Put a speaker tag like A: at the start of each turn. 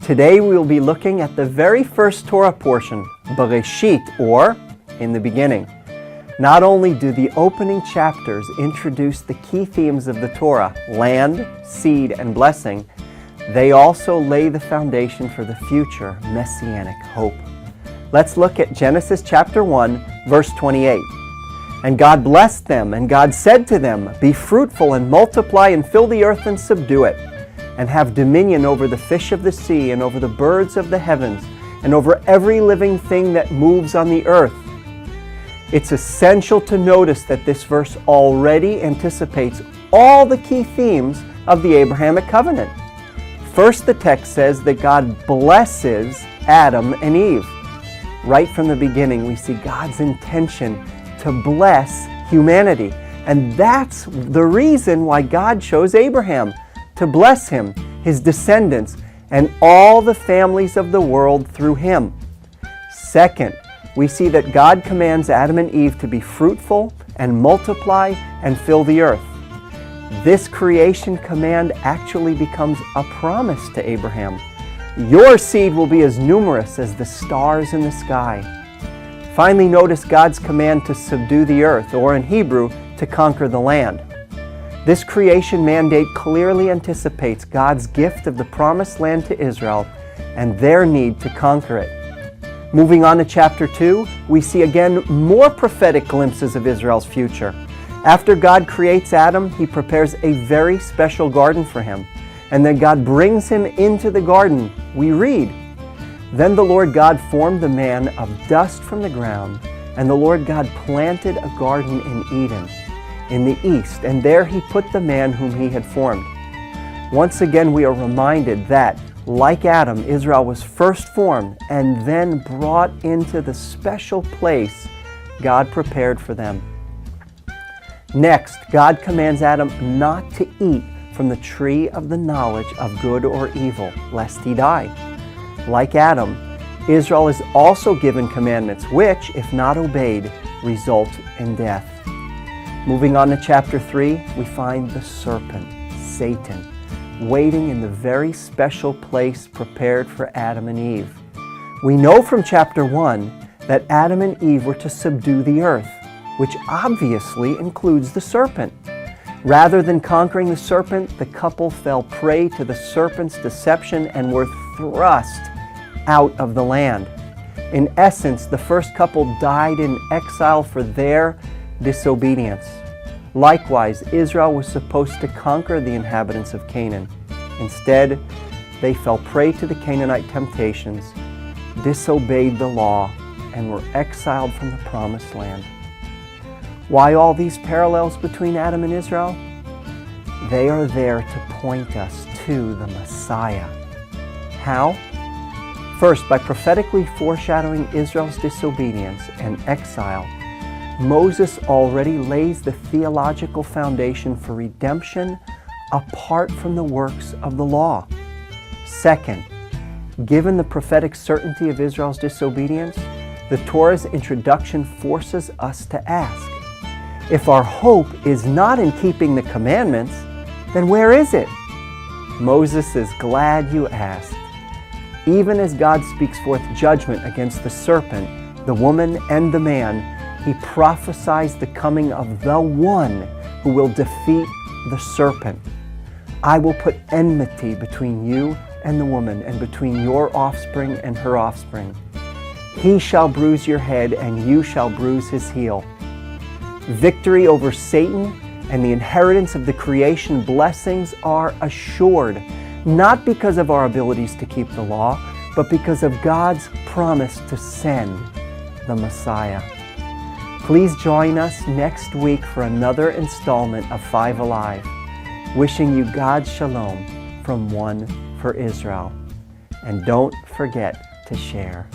A: Today we will be looking at the very first Torah portion, Bereshit, or in the beginning. Not only do the opening chapters introduce the key themes of the Torah, land, seed, and blessing, they also lay the foundation for the future messianic hope. Let's look at Genesis chapter 1, verse 28. And God blessed them, and God said to them, Be fruitful and multiply and fill the earth and subdue it, and have dominion over the fish of the sea and over the birds of the heavens and over every living thing that moves on the earth. It's essential to notice that this verse already anticipates all the key themes of the Abrahamic covenant. First, the text says that God blesses Adam and Eve. Right from the beginning, we see God's intention to bless humanity. And that's the reason why God chose Abraham, to bless him, his descendants, and all the families of the world through him. Second, we see that God commands Adam and Eve to be fruitful and multiply and fill the earth. This creation command actually becomes a promise to Abraham. Your seed will be as numerous as the stars in the sky. Finally, notice God's command to subdue the earth, or in Hebrew, to conquer the land. This creation mandate clearly anticipates God's gift of the promised land to Israel and their need to conquer it. Moving on to chapter 2, we see again more prophetic glimpses of Israel's future. After God creates Adam, He prepares a very special garden for him. And then God brings him into the garden. We read, Then the Lord God formed the man of dust from the ground, and the Lord God planted a garden in Eden, in the east, and there He put the man whom He had formed. Once again, we are reminded that, like Adam, Israel was first formed and then brought into the special place God prepared for them. Next, God commands Adam not to eat from the tree of the knowledge of good or evil, lest he die. Like Adam, Israel is also given commandments which, if not obeyed, result in death. Moving on to chapter 3, we find the serpent, Satan, waiting in the very special place prepared for Adam and Eve. We know from chapter 1 that Adam and Eve were to subdue the earth, which obviously includes the serpent. Rather than conquering the serpent, the couple fell prey to the serpent's deception and were thrust out of the land. In essence, the first couple died in exile for their disobedience. Likewise, Israel was supposed to conquer the inhabitants of Canaan. Instead, they fell prey to the Canaanite temptations, disobeyed the law, and were exiled from the promised land. Why all these parallels between Adam and Israel? They are there to point us to the Messiah. How? First, by prophetically foreshadowing Israel's disobedience and exile, Moses already lays the theological foundation for redemption apart from the works of the law. Second, given the prophetic certainty of Israel's disobedience, the Torah's introduction forces us to ask, if our hope is not in keeping the commandments, then where is it? Moses is glad you asked. Even as God speaks forth judgment against the serpent, the woman, and the man, He prophesies the coming of the one who will defeat the serpent. I will put enmity between you and the woman, and between your offspring and her offspring. He shall bruise your head, and you shall bruise his heel. Victory over Satan and the inheritance of the creation blessings are assured, not because of our abilities to keep the law, but because of God's promise to send the Messiah. Please join us next week for another installment of Five Alive. Wishing you God's shalom from One for Israel. And don't forget to share.